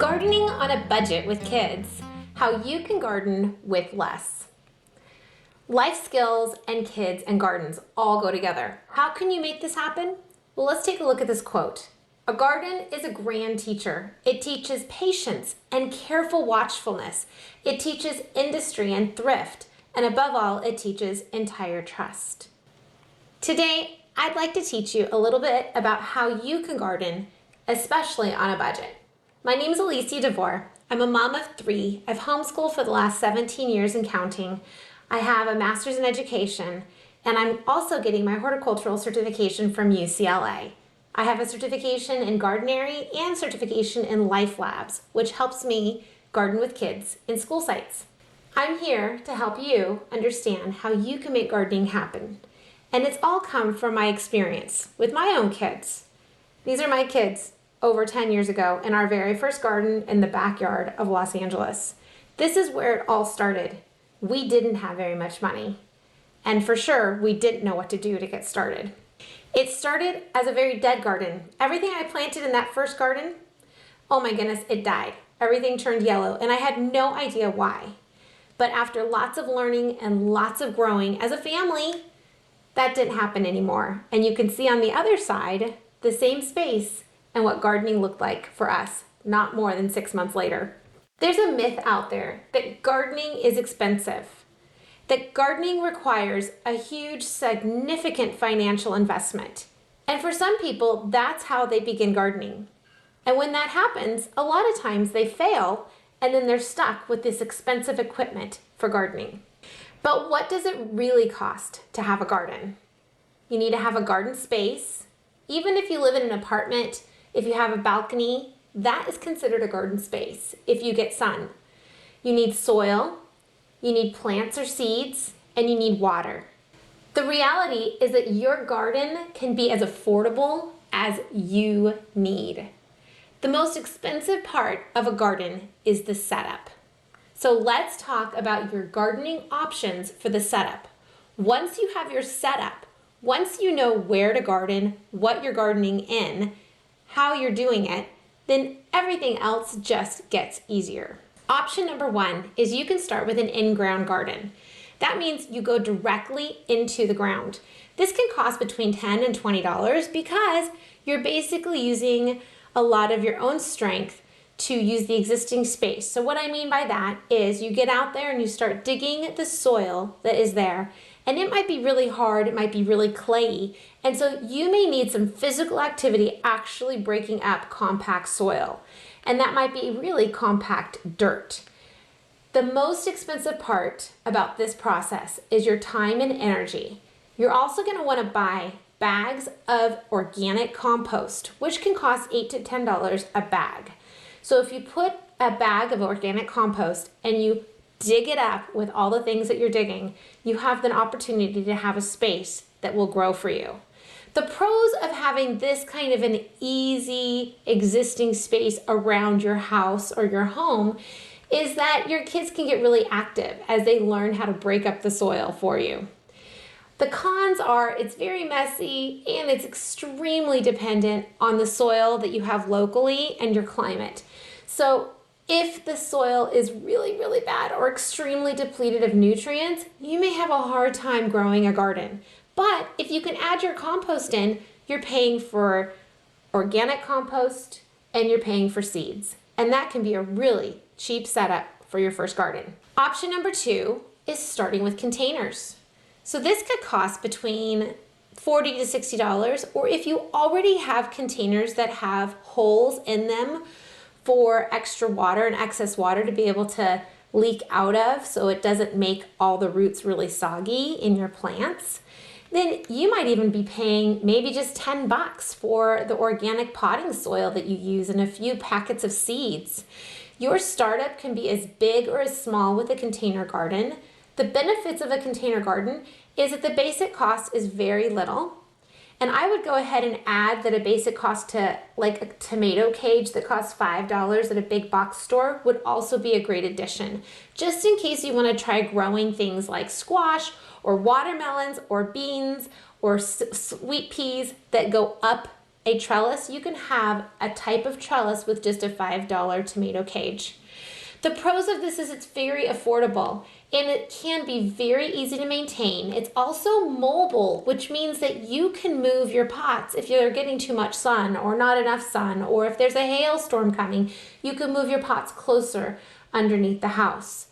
Gardening on a budget with kids, how you can garden with less. Life skills and kids and gardens all go together. How can you make this happen? Well, let's take a look at this quote. A garden is a grand teacher. It teaches patience and careful watchfulness. It teaches industry and thrift. And above all, it teaches entire trust. Today, I'd like to teach you a little bit about how you can garden, especially on a budget. My name is Alicia DeVore. I'm a mom of 3. I've homeschooled for the last 17 years and counting. I have a master's in education, and I'm also getting my horticultural certification from UCLA. I have a certification in Gardenery and certification in Life Labs, which helps me garden with kids in school sites. I'm here to help you understand how you can make gardening happen. And it's all come from my experience with my own kids. These are my kids over 10 years ago in our very first garden in the backyard of Los Angeles. This is where it all started. We didn't have very much money. And for sure, we didn't know what to do to get started. It started as a very dead garden. Everything I planted in that first garden, oh my goodness, it died. Everything turned yellow, and I had no idea why. But after lots of learning and lots of growing as a family, that didn't happen anymore. And you can see on the other side, the same space and what gardening looked like for us, not more than 6 months later. There's a myth out there that gardening is expensive, that gardening requires a huge, significant financial investment. And for some people, that's how they begin gardening. And when that happens, a lot of times they fail, and then they're stuck with this expensive equipment for gardening. But what does it really cost to have a garden? You need to have a garden space. Even if you live in an apartment, if you have a balcony, that is considered a garden space if you get sun. You need soil, you need plants or seeds, and you need water. The reality is that your garden can be as affordable as you need. The most expensive part of a garden is the setup. So let's talk about your gardening options for the setup. Once you have your setup, once you know where to garden, what you're gardening in, how you're doing it, then everything else just gets easier. Option number 1 is you can start with an in-ground garden. That means you go directly into the ground. This can cost between $10 and $20 because you're basically using a lot of your own strength to use the existing space. So what I mean by that is you get out there and you start digging the soil that is there, and it might be really hard, it might be really clayey, and so you may need some physical activity actually breaking up compact soil, and that might be really compact dirt. The most expensive part about this process is your time and energy. You're also going to want to buy bags of organic compost, which can cost $8 to $10 a bag. So if you put a bag of organic compost and you dig it up with all the things that you're digging, you have an opportunity to have a space that will grow for you. The pros of having this kind of an easy existing space around your house or your home is that your kids can get really active as they learn how to break up the soil for you. The cons are it's very messy and it's extremely dependent on the soil that you have locally and your climate. So if the soil is really, really bad or extremely depleted of nutrients, you may have a hard time growing a garden. But if you can add your compost in, you're paying for organic compost and you're paying for seeds. And that can be a really cheap setup for your first garden. Option number 2 is starting with containers. So this could cost between $40 to $60, or if you already have containers that have holes in them for extra water and excess water to be able to leak out of so it doesn't make all the roots really soggy in your plants, then you might even be paying maybe just $10 for the organic potting soil that you use and a few packets of seeds. Your startup can be as big or as small with a container garden. The benefits of a container garden is that the basic cost is very little. And I would go ahead and add that a basic cost to like a tomato cage that costs $5 at a big box store would also be a great addition. Just in case you want to try growing things like squash or watermelons or beans or sweet peas that go up a trellis, you can have a type of trellis with just a $5 tomato cage. The pros of this is it's very affordable and it can be very easy to maintain. It's also mobile, which means that you can move your pots if you're getting too much sun or not enough sun, or if there's a hailstorm coming, you can move your pots closer underneath the house.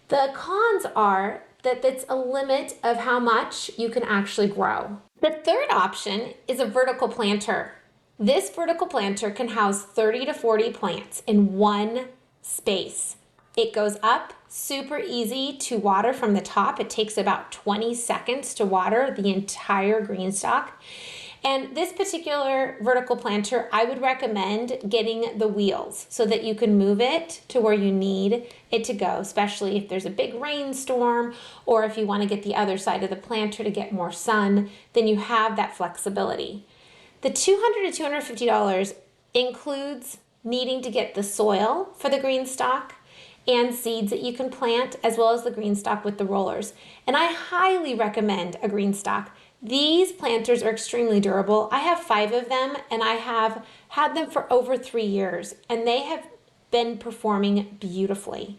The cons are that it's a limit of how much you can actually grow. The third option is a vertical planter. This vertical planter can house 30 to 40 plants in one space. It goes up, super easy to water from the top. It takes about 20 seconds to water the entire green stalk. And this particular vertical planter, I would recommend getting the wheels so that you can move it to where you need it to go, especially if there's a big rainstorm or if you want to get the other side of the planter to get more sun, then you have that flexibility. The $200 to $250 includes needing to get the soil for the green stalk and seeds that you can plant, as well as the green stalk with the rollers. And I highly recommend a green stalk. These planters are extremely durable. I have 5 of them and I have had them for over 3 years and they have been performing beautifully.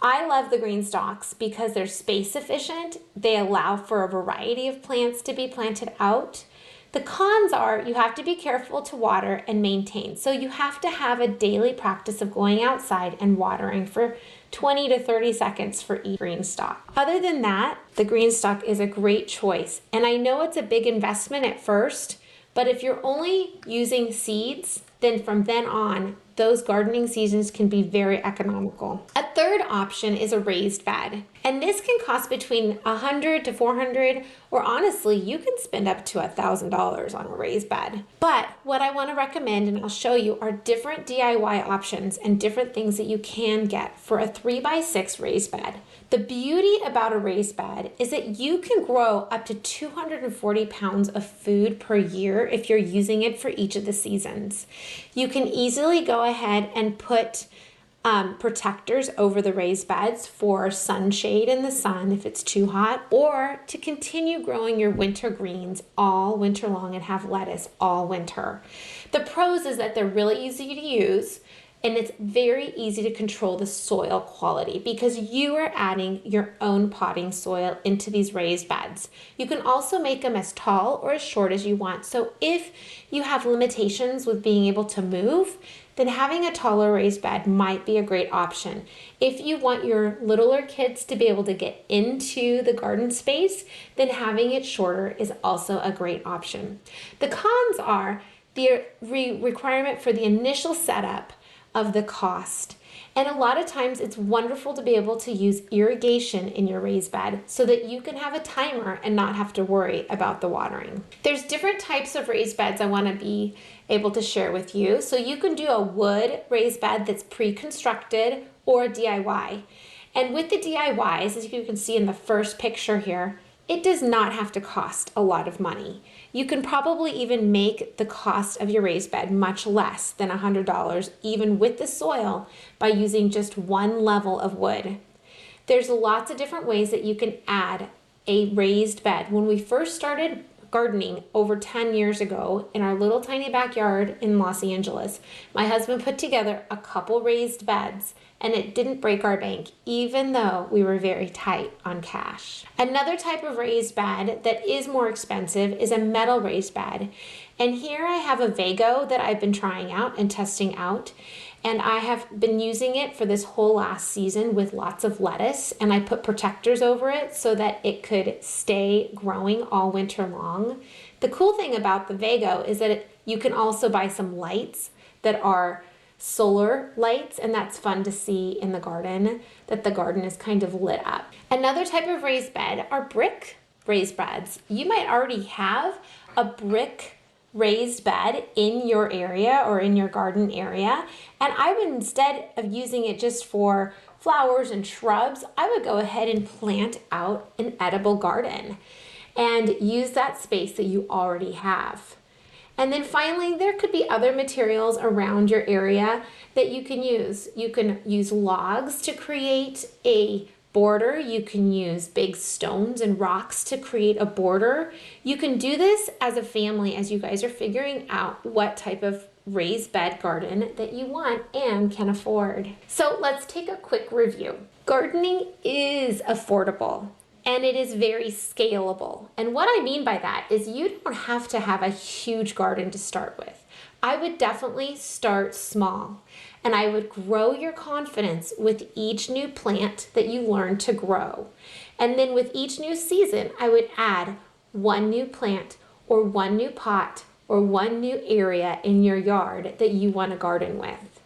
I love the green stalks because they're space efficient. They allow for a variety of plants to be planted out. The cons are you have to be careful to water and maintain. So you have to have a daily practice of going outside and watering for 20 to 30 seconds for each green stalk. Other than that, the green stalk is a great choice. And I know it's a big investment at first, but if you're only using seeds, then from then on, those gardening seasons can be very economical. A third option is a raised bed. And this can cost between $100 to $400, or honestly, you can spend up to $1,000 on a raised bed. But what I want to recommend, and I'll show you, are different DIY options and different things that you can get for a 3x6 raised bed. The beauty about a raised bed is that you can grow up to 240 pounds of food per year if you're using it for each of the seasons. You can easily go ahead and put protectors over the raised beds for sunshade in the sun if it's too hot, or to continue growing your winter greens all winter long and have lettuce all winter. The pros is that they're really easy to use and it's very easy to control the soil quality because you are adding your own potting soil into these raised beds. You can also make them as tall or as short as you want. So if you have limitations with being able to move, then having a taller raised bed might be a great option. If you want your littler kids to be able to get into the garden space, then having it shorter is also a great option. The cons are the requirement for the initial setup of the cost. And a lot of times it's wonderful to be able to use irrigation in your raised bed so that you can have a timer and not have to worry about the watering. There's different types of raised beds I want to be able to share with you. So you can do a wood raised bed that's pre-constructed or a DIY. And with the DIYs, as you can see in the first picture here, it does not have to cost a lot of money. You can probably even make the cost of your raised bed much less than $100, even with the soil, by using just one level of wood. There's lots of different ways that you can add a raised bed. When we first started gardening over 10 years ago in our little tiny backyard in Los Angeles, my husband put together a couple raised beds and it didn't break our bank, even though we were very tight on cash. Another type of raised bed that is more expensive is a metal raised bed. And here I have a Vago that I've been trying out and testing out. And I have been using it for this whole last season with lots of lettuce, and I put protectors over it so that it could stay growing all winter long. The cool thing about the Vago is that you can also buy some lights that are solar lights, and that's fun to see in the garden, that the garden is kind of lit up. Another type of raised bed are brick raised beds. You might already have a brick raised bed in your area or in your garden area, and I would, instead of using it just for flowers and shrubs, I would go ahead and plant out an edible garden and use that space that you already have. And then finally, there could be other materials around your area that you can use. You can use logs to create a border. You can use big stones and rocks to create a border. You can do this as a family as you guys are figuring out what type of raised bed garden that you want and can afford. So let's take a quick review. Gardening is affordable and it is very scalable. And what I mean by that is you don't have to have a huge garden to start with. I would definitely start small, and I would grow your confidence with each new plant that you learn to grow. And then with each new season, I would add one new plant or one new pot or one new area in your yard that you want to garden with.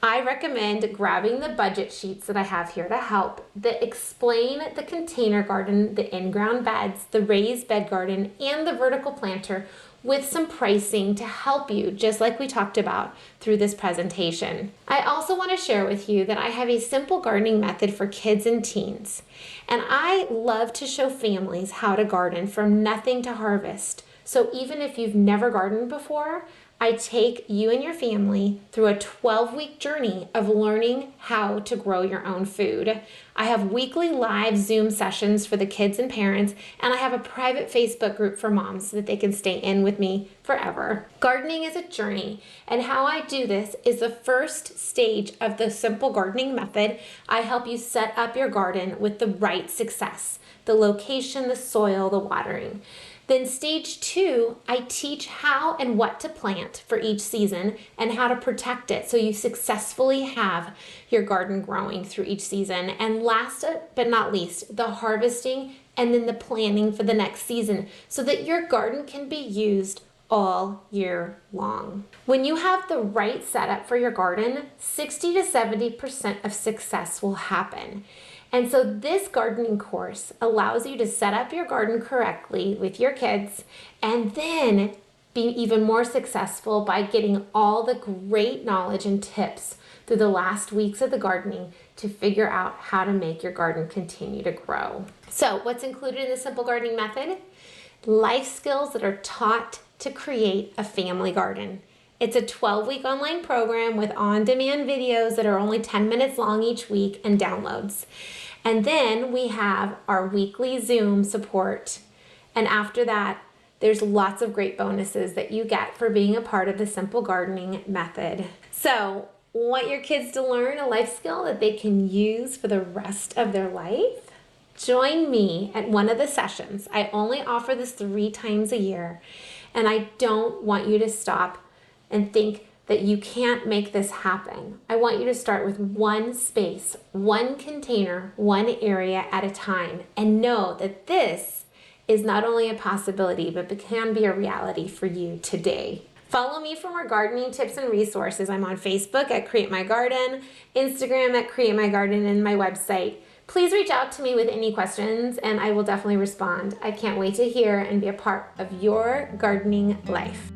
I recommend grabbing the budget sheets that I have here to help that explain the container garden, the in-ground beds, the raised bed garden, and the vertical planter with some pricing to help you, just like we talked about through this presentation. I also want to share with you that I have a simple gardening method for kids and teens, and I love to show families how to garden from nothing to harvest. So even if you've never gardened before, I take you and your family through a 12-week journey of learning how to grow your own food. I have weekly live Zoom sessions for the kids and parents, and I have a private Facebook group for moms so that they can stay in with me forever. Gardening is a journey, and how I do this is the first stage of the simple gardening method. I help you set up your garden with the right success, the location, the soil, the watering. Then stage 2, I teach how and what to plant for each season and how to protect it so you successfully have your garden growing through each season. And last but not least, the harvesting and then the planning for the next season so that your garden can be used all year long. When you have the right setup for your garden, 60 to 70% of success will happen. And so this gardening course allows you to set up your garden correctly with your kids and then be even more successful by getting all the great knowledge and tips through the last weeks of the gardening to figure out how to make your garden continue to grow. So what's included in the simple gardening method? Life skills that are taught to create a family garden. It's a 12-week online program with on-demand videos that are only 10 minutes long each week and downloads. And then we have our weekly Zoom support. And after that, there's lots of great bonuses that you get for being a part of the simple gardening method. So, want your kids to learn a life skill that they can use for the rest of their life? Join me at one of the sessions. I only offer this 3 times a year, and I don't want you to stop and think that you can't make this happen. I want you to start with one space, one container, one area at a time, and know that this is not only a possibility, but it can be a reality for you today. Follow me for more gardening tips and resources. I'm on Facebook at Create My Garden, Instagram at Create My Garden, and my website. Please reach out to me with any questions and I will definitely respond. I can't wait to hear and be a part of your gardening life.